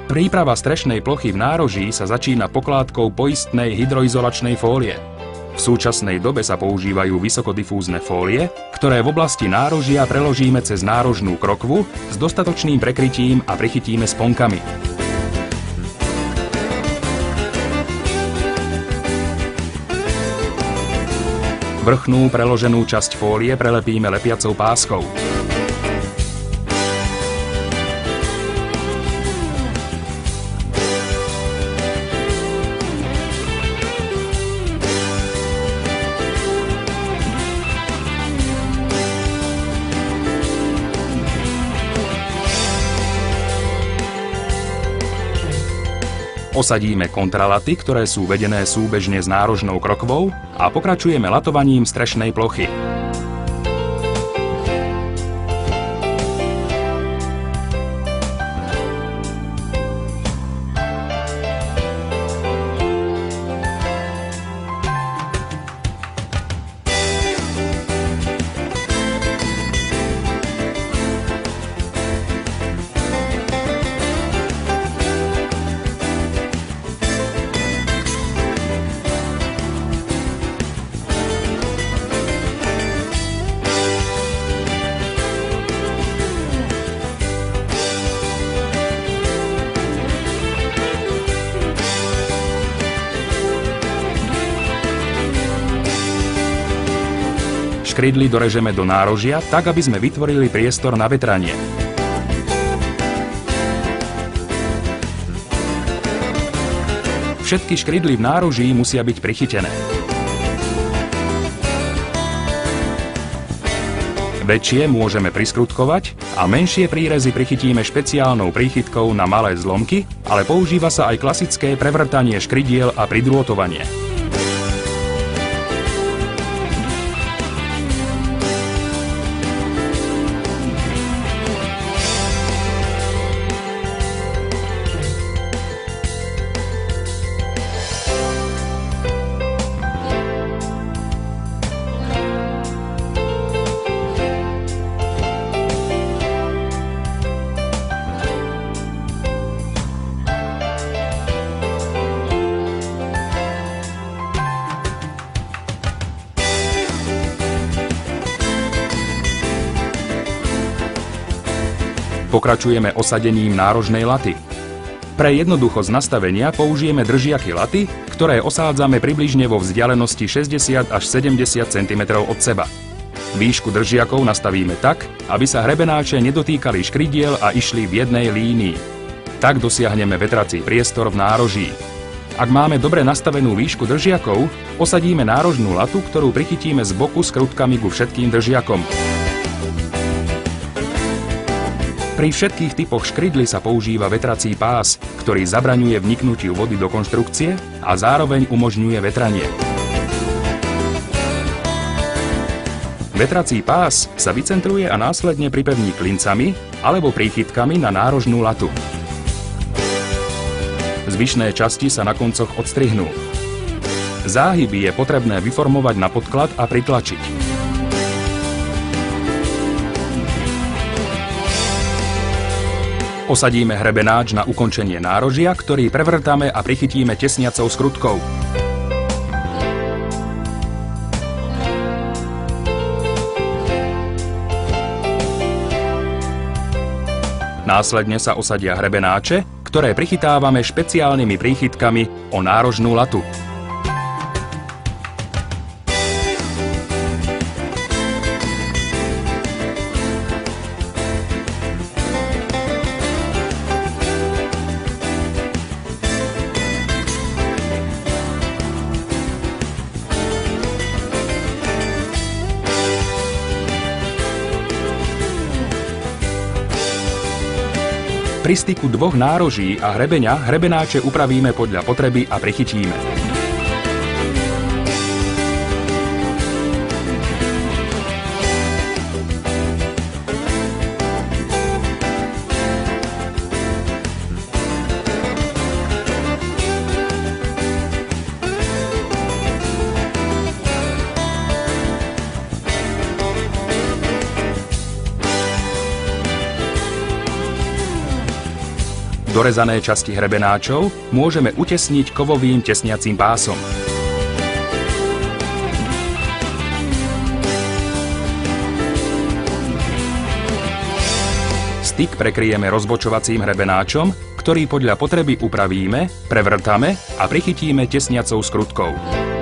Príprava strešnej plochy v nároží sa začína pokládkou poistnej hydroizolačnej fólie. V súčasnej dobe sa používajú vysokodifúzne fólie, ktoré v oblasti nárožia preložíme cez nárožnú krokvu s dostatočným prekrytím a prichytíme sponkami. Vrchnú preloženú časť fólie prelepíme lepiacou páskou. Osadíme kontralaty, ktoré sú vedené súbežne s nárožnou krokvou a pokračujeme latovaním strešnej plochy. Škrydly dorežeme do nárožia, tak aby sme vytvorili priestor na vetranie. Všetky škrydly v nároží musia byť prichytené. Väčšie môžeme priskrutkovať a menšie prírezy prichytíme špeciálnou príchytkou na malé zlomky, ale používa sa aj klasické prevrtanie škrydiel a pridrôtovanie. Pokračujeme osadením nárožnej laty. Pre jednoduchosť nastavenia použijeme držiaky laty, ktoré osádzame približne vo vzdialenosti 60 až 70 cm od seba. Výšku držiakov nastavíme tak, aby sa hrebenáče nedotýkali škrydiel a išli v jednej línii. Tak dosiahneme vetrací priestor v nároží. Ak máme dobre nastavenú výšku držiakov, osadíme nárožnú latu, ktorú prichytíme z boku skrutkami ku všetkým držiakom. Pri všetkých typoch škrydly sa používa vetrací pás, ktorý zabraňuje vniknutiu vody do konštrukcie a zároveň umožňuje vetranie. Vetrací pás sa vycentruje a následne pripevní klincami alebo príchytkami na nárožnú latu. Zvyšné časti sa na koncoch odstrihnú. Záhyby je potrebné vyformovať na podklad a pritlačiť. Osadíme hrebenáč na ukončenie nárožia, ktorý prevrtáme a prichytíme tesniacou skrutkou. Následne sa osadia hrebenáče, ktoré prichytávame špeciálnymi príchytkami o nárožnú latu. Pri styku dvoch nároží a hrebeňa hrebenáče upravíme podľa potreby a prichytíme. Dorezané časti hrebenáčov môžeme utesniť kovovým tesniacím pásom. Styk prekryjeme rozbočovacím hrebenáčom, ktorý podľa potreby upravíme, prevrtáme a prichytíme tesniacou skrutkou.